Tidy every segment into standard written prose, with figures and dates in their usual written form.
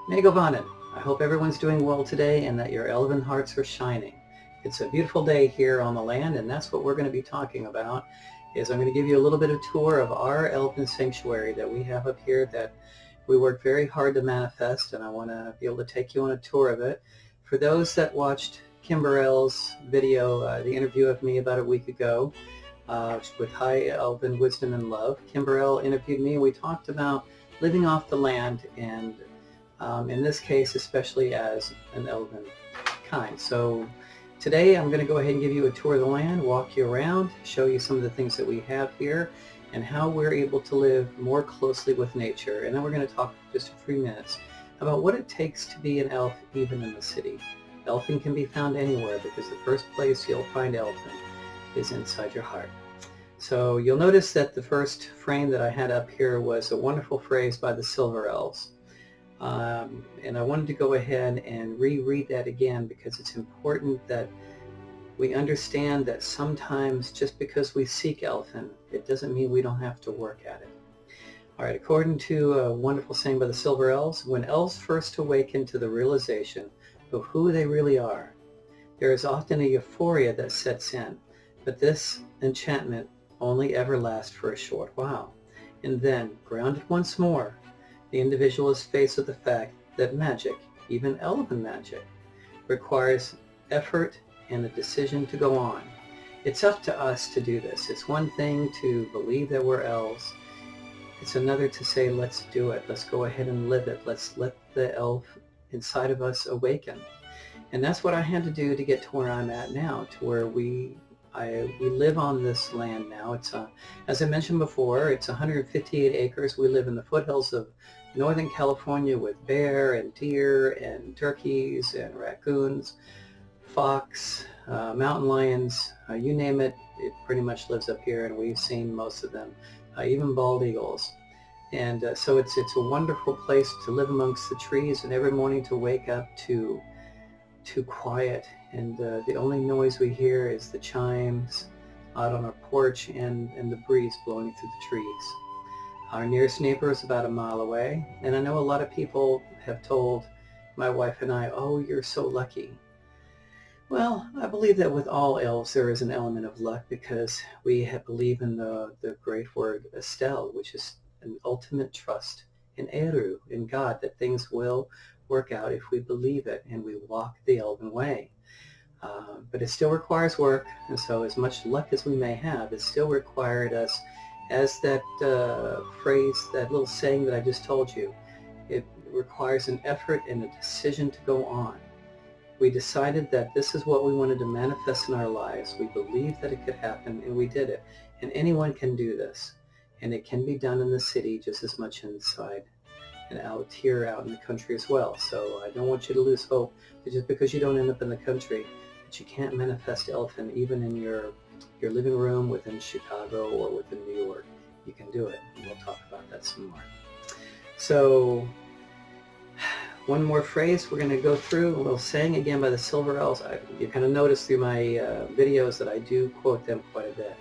Mae'govannen. I hope everyone's doing well today and that your elven hearts are shining. It's a beautiful day here on the land, and that's what we're going to be talking about. I'm going to give you a little bit of tour of our Elven Sanctuary that we have up here that we work very hard to manifest, and I want to be able to take you on a tour of it. For those that watched Kimberley's video, the interview of me about a week ago, with High Elven Wisdom and Love, Kimberley interviewed me and we talked about living off the land, and in this case especially as an elven kind. So today I'm going to go ahead and give you a tour of the land, walk you around, show you some of the things that we have here and how we're able to live more closely with nature. And then we're going to talk just a few minutes about what it takes to be an elf even in the city. Elfin can be found anywhere because the first place you'll find Elfin is inside your heart. So you'll notice that the first frame that I had up here was a wonderful phrase by the Silver Elves. And I wanted to go ahead and reread that again because it's important that we understand that sometimes just because we seek Elfin, it doesn't mean we don't have to work at it. All right, according to a wonderful saying by the Silver Elves, when elves first awaken to the realization of who they really are, there is often a euphoria that sets in, but this enchantment only ever lasts for a short while. And then, grounded once more, the individual is faced with the fact that magic, even elven magic, requires effort and a decision to go on. It's up to us to do this. It's one thing to believe that we're elves. It's another to say, let's do it. Let's go ahead and live it. Let's let the elf inside of us awaken. And that's what I had to do to get to where I'm at now, to where we live on this land now. It's as I mentioned before, it's 158 acres. We live in the foothills of Northern California with bear and deer and turkeys and raccoons, fox, mountain lions, you name it, it pretty much lives up here, and we've seen most of them, even bald eagles. And so it's a wonderful place to live amongst the trees, and every morning to wake up to quiet, and the only noise we hear is the chimes out on our porch and the breeze blowing through the trees. Our nearest neighbor is about a mile away, and I know a lot of people have told my wife and I, oh, you're so lucky. Well, I believe that with all elves there is an element of luck because we believe in the great word Estelle, which is an ultimate trust in Eru, in God, that things will work out if we believe it and we walk the elven way. But it still requires work, and so as much luck as we may have, it still required us, as that phrase, that little saying that I just told you, it requires an effort and a decision to go on. We decided that this is what we wanted to manifest in our lives. We believed that it could happen, and we did it. And anyone can do this, and it can be done in the city just as much inside and out here, out in the country as well. So I don't want you to lose hope that just because you don't end up in the country, that you can't manifest Elfin even in your living room within Chicago or within New York. You can do it, and we'll talk about that some more. So one more phrase we're going to go through, a little saying again by the Silver Elves. You kind of notice through my videos that I do quote them quite a bit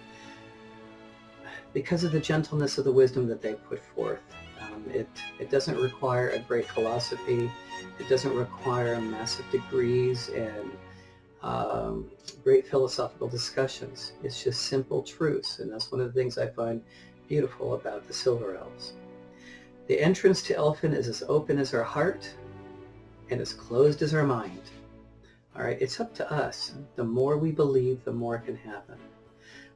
because of the gentleness of the wisdom that they put forth. It doesn't require a great philosophy. It doesn't require massive degrees and great philosophical discussions. It's just simple truths, and that's one of the things I find beautiful about the Silver Elves. The entrance to Elfin is as open as our heart and as closed as our mind. All right, it's up to us. The more we believe, the more can happen.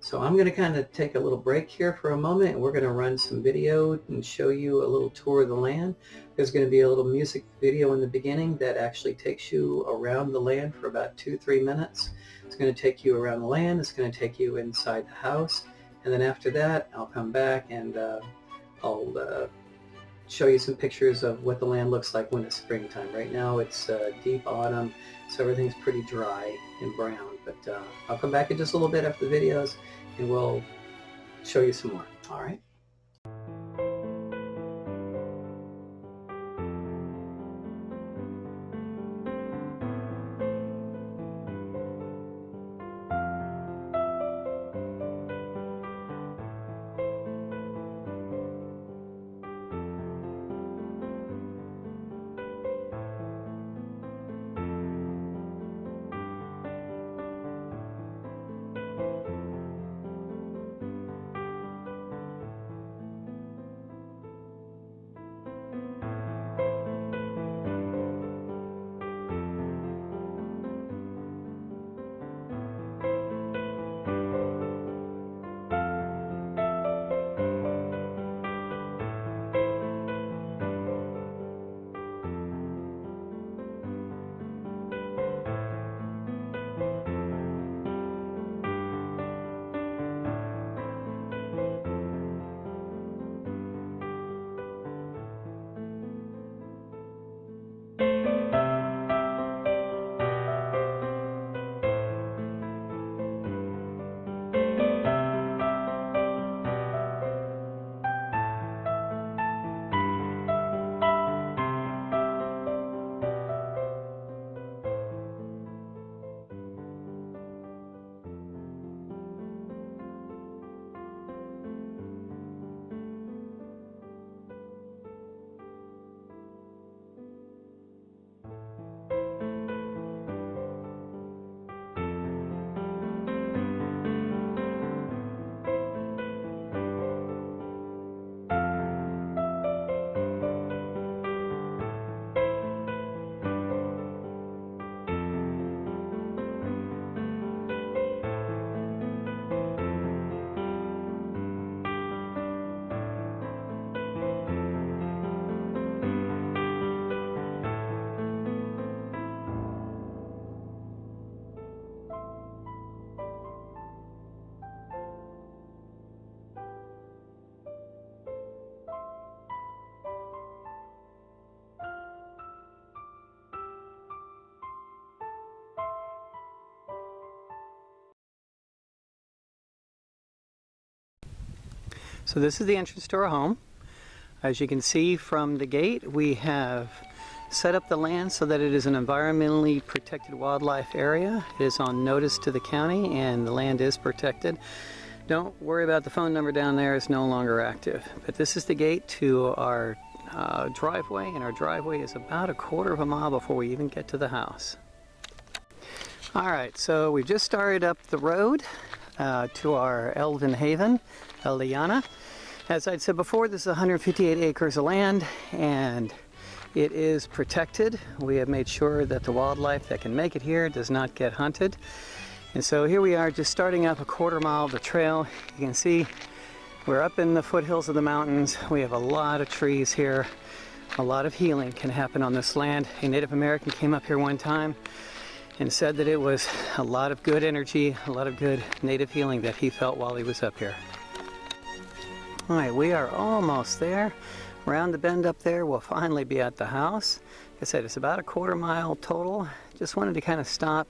So I'm going to kind of take a little break here for a moment, and we're going to run some video and show you a little tour of the land. There's going to be a little music video in the beginning that actually takes you around the land for about 2-3 minutes. It's going to take you around the land. It's going to take you inside the house. And then after that, I'll come back and I'll show you some pictures of what the land looks like when it's springtime. Right now it's deep autumn, so everything's pretty dry and brown. But I'll come back in just a little bit after the videos and we'll show you some more. All right. So this is the entrance to our home. As you can see from the gate, we have set up the land so that it is an environmentally protected wildlife area. It is on notice to the county and the land is protected. Don't worry about the phone number down there, it's no longer active. But this is the gate to our driveway, and our driveway is about a quarter of a mile before we even get to the house. Alright, so we've just started up the road to our Elven haven, EldaYanna. As I'd said before, this is 158 acres of land and it is protected. We have made sure that the wildlife that can make it here does not get hunted. And so here we are just starting up a quarter mile of the trail. You can see we're up in the foothills of the mountains. We have a lot of trees here. A lot of healing can happen on this land. A Native American came up here one time and said that it was a lot of good energy, a lot of good native healing that he felt while he was up here. All right, we are almost there. Around the bend up there, we'll finally be at the house. Like I said, it's about a quarter mile total. Just wanted to kind of stop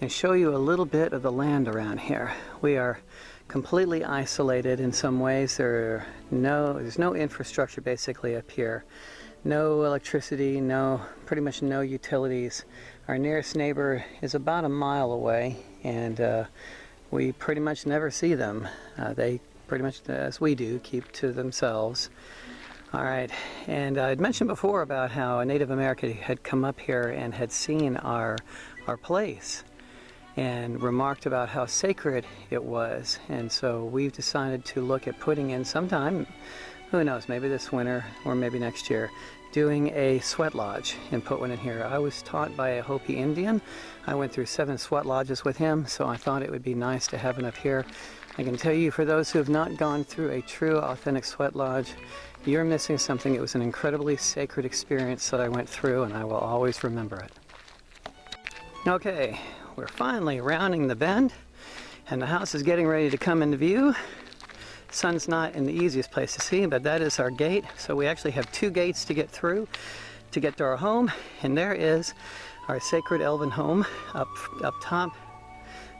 and show you a little bit of the land around here. We are completely isolated in some ways. There's no infrastructure basically up here. No electricity, pretty much no utilities. Our nearest neighbor is about a mile away, and we pretty much never see them. They pretty much, as we do, keep to themselves. All right, and I'd mentioned before about how a Native American had come up here and had seen our place and remarked about how sacred it was. And so we've decided to look at putting in sometime, who knows, maybe this winter or maybe next year, doing a sweat lodge and put one in here. I was taught by a Hopi Indian. I went through 7 sweat lodges with him, so I thought it would be nice to have one up here. I can tell you, for those who have not gone through a true, authentic sweat lodge, you're missing something. It was an incredibly sacred experience that I went through, and I will always remember it. Okay, we're finally rounding the bend, and the house is getting ready to come into view. Sun's not in the easiest place to see, but that is our gate. So we actually have 2 gates to get through to get to our home, and there is our sacred elven home up top,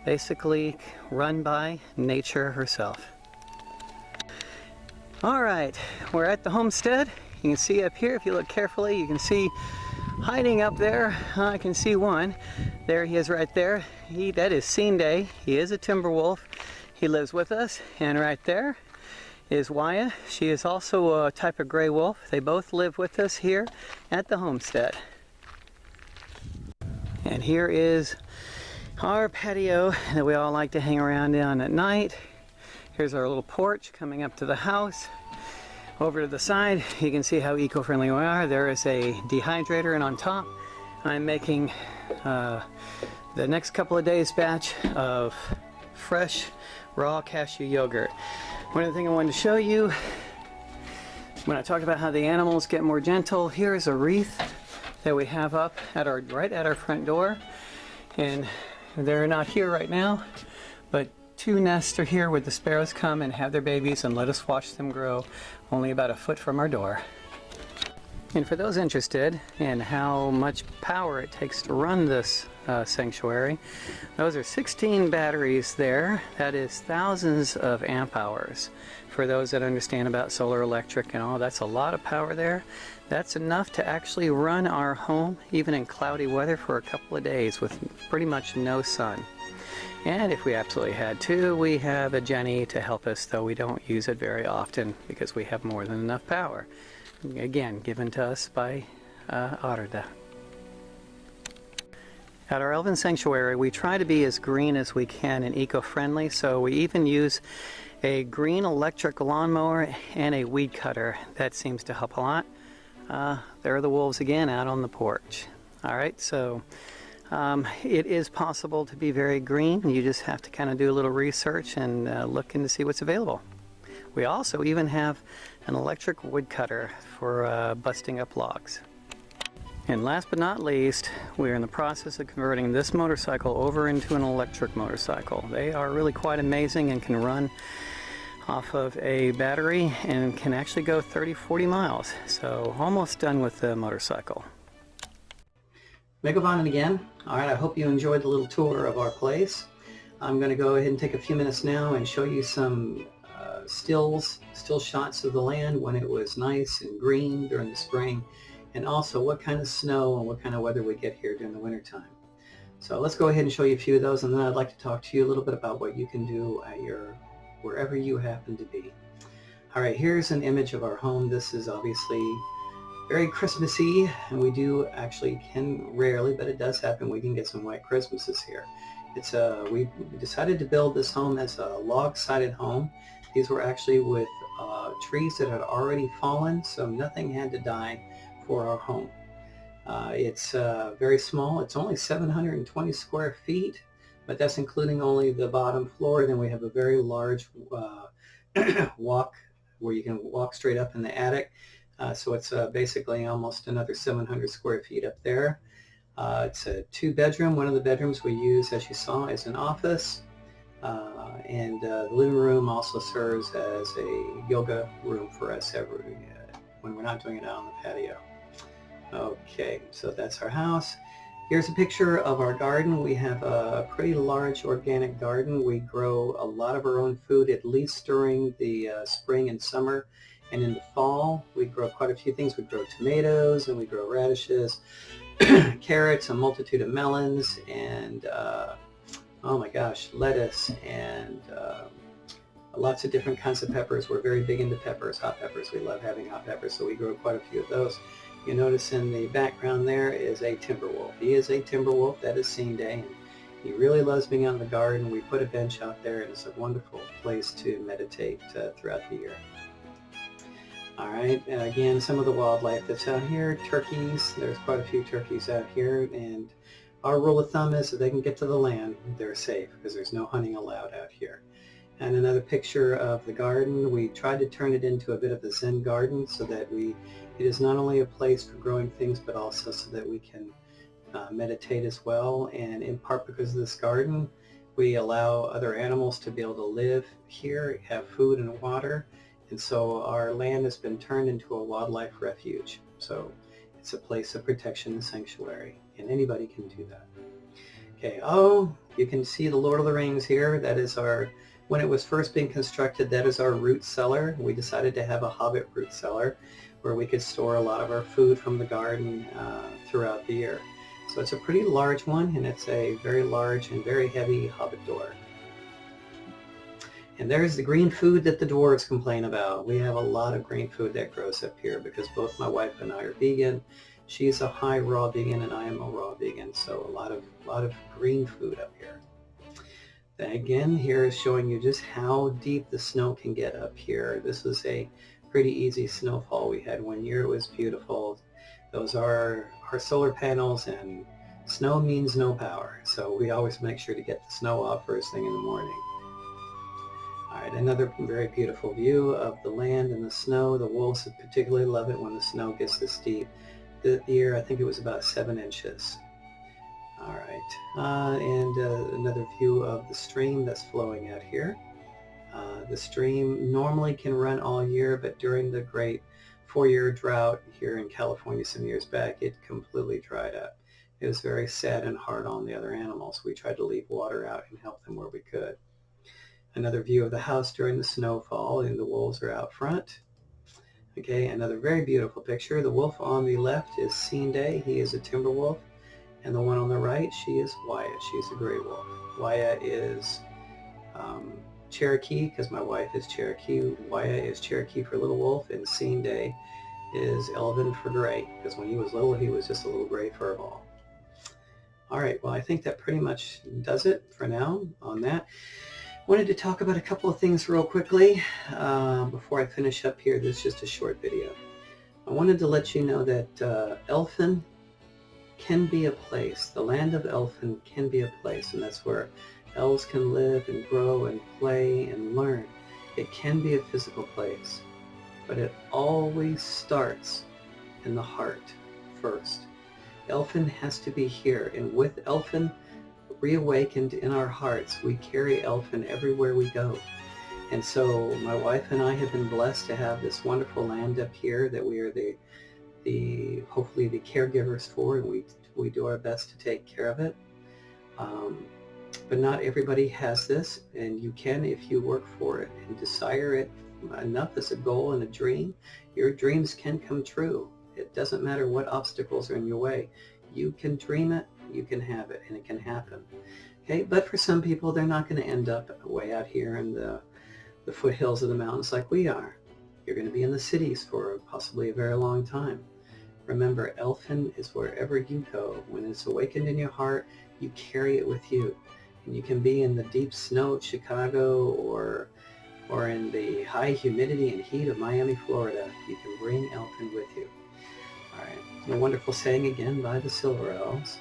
basically run by nature herself. All right, we're at the homestead. You can see up here, if you look carefully, you can see hiding up there. I can see one. There he is right there. That is Scene Day. He is a timber wolf. He lives with us. And right there is Waya. She is also a type of gray wolf. They both live with us here at the homestead. And here is our patio that we all like to hang around on at night. Here's our little porch coming up to the house. Over to the side, you can see how eco-friendly we are. There is a dehydrator, and on top, I'm making the next couple of days batch of fresh, raw cashew yogurt. One other thing I wanted to show you, when I talked about how the animals get more gentle, here is a wreath that we have up at right at our front door. And they're not here right now, but 2 nests are here where the sparrows come and have their babies and let us watch them grow, only about a foot from our door. And for those interested in how much power it takes to run this sanctuary, those are 16 batteries there. That is thousands of amp hours. For those that understand about solar electric and all, that's a lot of power there. That's enough to actually run our home, even in cloudy weather, for a couple of days with pretty much no sun. And if we absolutely had to, we have a Jenny to help us, though we don't use it very often because we have more than enough power. Again, given to us by Arda. At our Elven Sanctuary, we try to be as green as we can and eco-friendly, so we even use a green electric lawnmower and a weed cutter. That seems to help a lot. There are the wolves again out on the porch. All right, so it is possible to be very green. You just have to kind of do a little research and look in to see what's available. We also even have an electric wood cutter for busting up logs. And last but not least, we're in the process of converting this motorcycle over into an electric motorcycle. They are really quite amazing and can run off of a battery and can actually go 30-40 miles. So almost done with the motorcycle. Mae'govannen again. All right, I hope you enjoyed the little tour of our place. I'm going to go ahead and take a few minutes now and show you some still shots of the land when it was nice and green during the spring, and also what kind of snow and what kind of weather we get here during the wintertime. So let's go ahead and show you a few of those, and then I'd like to talk to you a little bit about what you can do at wherever you happen to be. All right, here's an image of our home. This is obviously very Christmassy, and we can rarely, but it does happen, we can get some white Christmases here. We decided to build this home as a log-sided home. These were actually with trees that had already fallen, so nothing had to die for our home. It's very small. It's only 720 square feet, but that's including only the bottom floor. Then we have a very large walk where you can walk straight up in the attic. So it's basically almost another 700 square feet up there. It's a 2-bedroom. One of the bedrooms we use, as you saw, is an office. And the living room also serves as a yoga room for us when we're not doing it out on the patio. Okay, so that's our house. Here's a picture of our garden. We have a pretty large organic garden. We grow a lot of our own food, at least during the spring and summer. And in the fall, we grow quite a few things. We grow tomatoes, and we grow radishes, carrots, a multitude of melons, and oh my gosh, lettuce, and lots of different kinds of peppers. We're very big into peppers, hot peppers. We love having hot peppers, so we grow quite a few of those. You notice in the background there is a timber wolf. He is a timber wolf. That is Scene Day, and he really loves being out in the garden. We put a bench out there, and it's a wonderful place to meditate throughout the year. All right, again, some of the wildlife that's out here. Turkeys, there's quite a few turkeys out here, and our rule of thumb is if they can get to the land, they're safe, because there's no hunting allowed out here. And another picture of the garden. We tried to turn it into a bit of a Zen garden so that it is not only a place for growing things, but also so that we can meditate as well. And in part because of this garden, we allow other animals to be able to live here, have food and water. And so our land has been turned into a wildlife refuge. So it's a place of protection and sanctuary, and anybody can do that. Okay, you can see the Lord of the Rings here. That is when it was first being constructed, that is our root cellar. We decided to have a hobbit root cellar where we could store a lot of our food from the garden throughout the year. So it's a pretty large one, and it's a very large and very heavy hobbit door. And there's the green food that the dwarves complain about. We have a lot of green food that grows up here because both my wife and I are vegan. She's a high raw vegan and I am a raw vegan, so a lot of green food up here. Then again, here is showing you just how deep the snow can get up here. This was a pretty easy snowfall we had one year. It was beautiful. Those are our solar panels, and snow means no power, so we always make sure to get the snow off first thing in the morning. All right, another very beautiful view of the land and the snow. The wolves particularly love it when the snow gets this deep. The year, I think it was about 7 inches. All right, and another view of the stream that's flowing out here. The stream normally can run all year, but during the great 4-year drought here in California some years back, it completely dried up. It was very sad and hard on the other animals. We tried to leave water out and help them where we could. Another view of the house during the snowfall, and the wolves are out front. Okay, another very beautiful picture. The wolf on the left is Scene Day. He is a timber wolf. And the one on the right, she is Wyatt. She's a gray wolf. Wyatt is Cherokee, because my wife is Cherokee. Wyatt is Cherokee for little wolf, and Scene Day is Elven for gray, because when he was little, he was just a little gray furball. All right, well, I think that pretty much does it for now on that. Wanted to talk about a couple of things real quickly before I finish up here. This is just a short video. I wanted to let you know that Elfin can be a place. The land of Elfin can be a place, and that's where elves can live and grow and play and learn. It can be a physical place, but it always starts in the heart first. Elfin has to be here, and with Elfin reawakened in our hearts, we carry Elfin everywhere we go. And so my wife and I have been blessed to have this wonderful land up here that we are hopefully the caregivers for, and we do our best to take care of it. But not everybody has this, and you can if you work for it and desire it enough as a goal and a dream. Your dreams can come true. It doesn't matter what obstacles are in your way. You can dream it, you can have it, and it can happen. Okay, but for some people, they're not going to end up way out here in the foothills of the mountains like we are. You're going to be in the cities for possibly a very long time. Remember, Elfin is wherever you go. When it's awakened in your heart, you carry it with you. And you can be in the deep snow of Chicago or in the high humidity and heat of Miami, Florida. You can bring Elfin with you. All right, a wonderful saying again by the Silver Elves.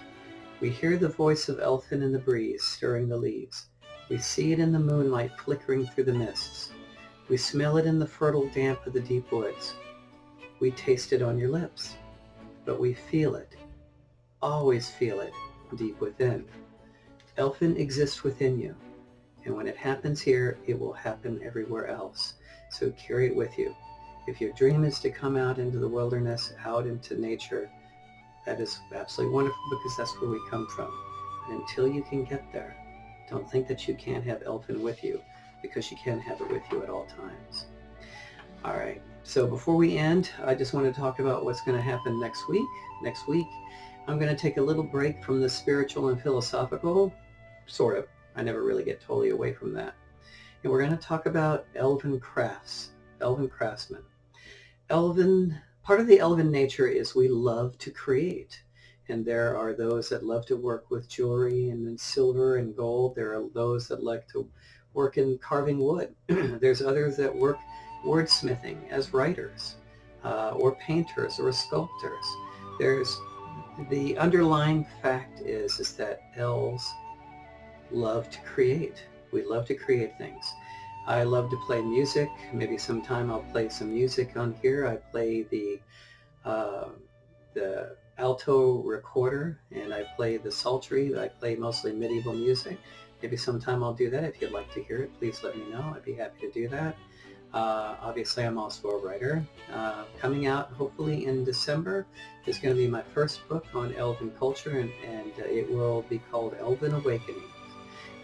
We hear the voice of Elfin in the breeze stirring the leaves. We see it in the moonlight flickering through the mists. We smell it in the fertile damp of the deep woods. We taste it on your lips, but we feel it, always feel it, deep within. Elfin exists within you, and when it happens here, it will happen everywhere else. So carry it with you. If your dream is to come out into the wilderness, out into nature, that is absolutely wonderful because that's where we come from. But until you can get there, don't think that you can't have Elfin with you, because you can have it with you at all times. All right, so before we end, I just want to talk about what's going to happen next week. Next week, I'm going to take a little break from the spiritual and philosophical, sort of. I never really get totally away from that. And we're going to talk about Elven crafts, Elven craftsmen. Part of the Elven nature is we love to create. And there are those that love to work with jewelry and silver and gold. There are those that like to work in carving wood. There's others that work wordsmithing as writers or painters or sculptors. The underlying fact is that elves love to create. We love to create things. I love to play music. Maybe sometime I'll play some music on here. I play the alto recorder, and I play the psaltery. I play mostly medieval music. Maybe sometime I'll do that. If you'd like to hear it, please let me know. I'd be happy to do that. Obviously, I'm also a writer. Coming out hopefully in December is going to be my first book on Elven culture, and it will be called Elven Awakening.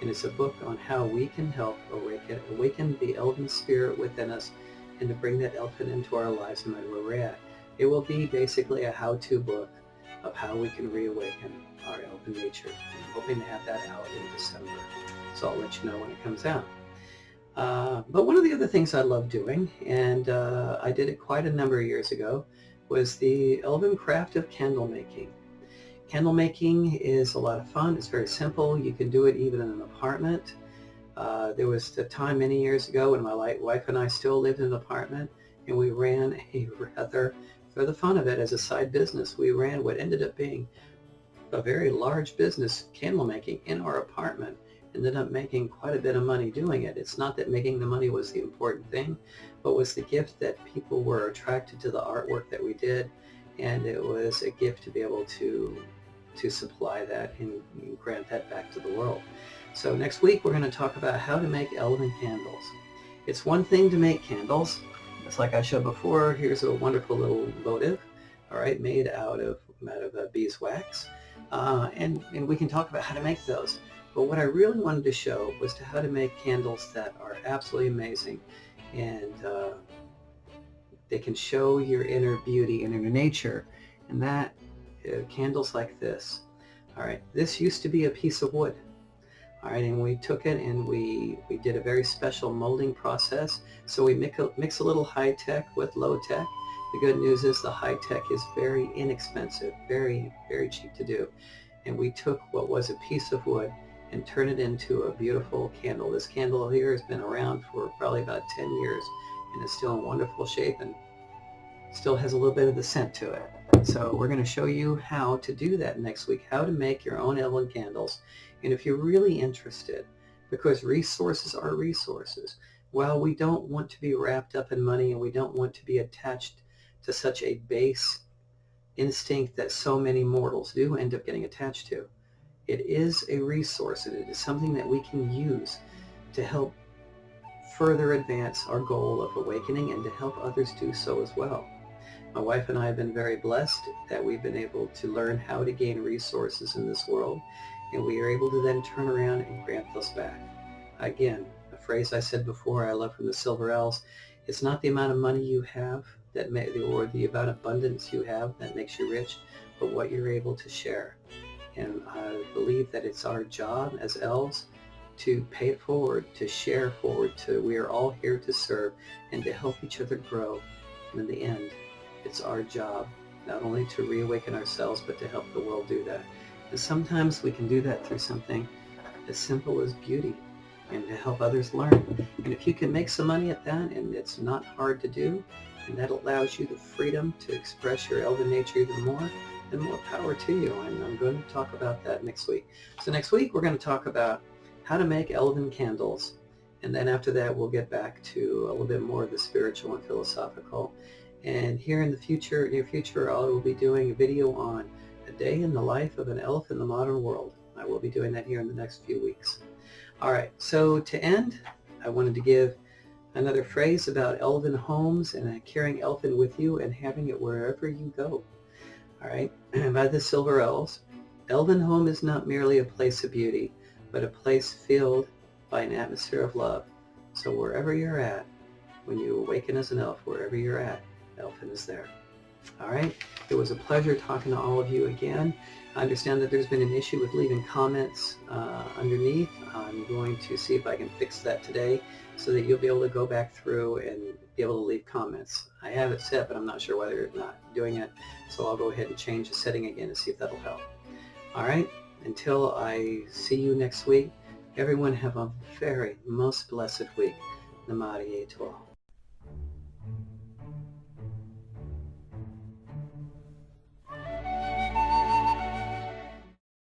And it's a book on how we can help awaken the Elven spirit within us and to bring that Elfin into our lives no matter where we're at. It will be basically a how-to book of how we can reawaken our Elven nature. I'm hoping to have that out in December, so I'll let you know when it comes out. But one of the other things I love doing, and I did it quite a number of years ago, was the Elven craft of candle making. Candle making is a lot of fun. It's very simple. You can do it even in an apartment. There was a time many years ago when my wife and I still lived in an apartment, and we ran a rather, for the fun of it, as a side business, we ran what ended up being a very large business, candle making, in our apartment. Ended up making quite a bit of money doing it. It's not that making the money was the important thing, but was the gift that people were attracted to the artwork that we did, and it was a gift to be able to supply that and grant that back to the world. So next week we're going to talk about how to make Elven candles. It's one thing to make candles. It's like I showed before. Here's a wonderful little votive, all right, made out of beeswax, and we can talk about how to make those. But what I really wanted to show was how to make candles that are absolutely amazing, and they can show your inner beauty and inner nature, and that candles like this. All right, this used to be a piece of wood. All right, and we took it and we did a very special molding process. So we mix a little high tech with low tech. The good news is the high tech is very inexpensive, very, very cheap to do. And we took what was a piece of wood and turned it into a beautiful candle. This candle here has been around for probably about 10 years and is still in wonderful shape and still has a little bit of the scent to it. So we're going to show you how to do that next week, how to make your own Elven candles. And if you're really interested, because resources are resources, while we don't want to be wrapped up in money and we don't want to be attached to such a base instinct that so many mortals do end up getting attached to, it is a resource, and it is something that we can use to help further advance our goal of awakening and to help others do so as well. My wife and I have been very blessed that we've been able to learn how to gain resources in this world, and we are able to then turn around and grant those back. Again, a phrase I said before I love from the Silver Elves, it's not the amount of money you have or the amount of abundance you have that makes you rich, but what you're able to share. And I believe that it's our job as elves to pay it forward, to share forward, we are all here to serve and to help each other grow. And in the end, it's our job not only to reawaken ourselves, but to help the world do that. And sometimes we can do that through something as simple as beauty and to help others learn. And if you can make some money at that, and it's not hard to do, and that allows you the freedom to express your elven nature even more, then more power to you. And I'm going to talk about that next week. So next week, we're going to talk about how to make elven candles. And then after that, we'll get back to a little bit more of the spiritual and philosophical. And here in the future, near future, I will be doing a video on a day in the life of an elf in the modern world. I will be doing that here in the next few weeks. All right, so to end, I wanted to give another phrase about elven homes and carrying Elfin with you and having it wherever you go. All right, by the Silver Elves, elven home is not merely a place of beauty, but a place filled by an atmosphere of love. So wherever you're at, when you awaken as an elf, wherever you're at, Elfin is there. All right, it was a pleasure talking to all of you again. I understand that there's been an issue with leaving comments underneath. I'm going to see if I can fix that today so that you'll be able to go back through and be able to leave comments. I have it set, but I'm not sure whether it's not doing it. So I'll go ahead and change the setting again to see if that'll help. All right, until I see you next week, everyone have a very most blessed week. Namaste to all.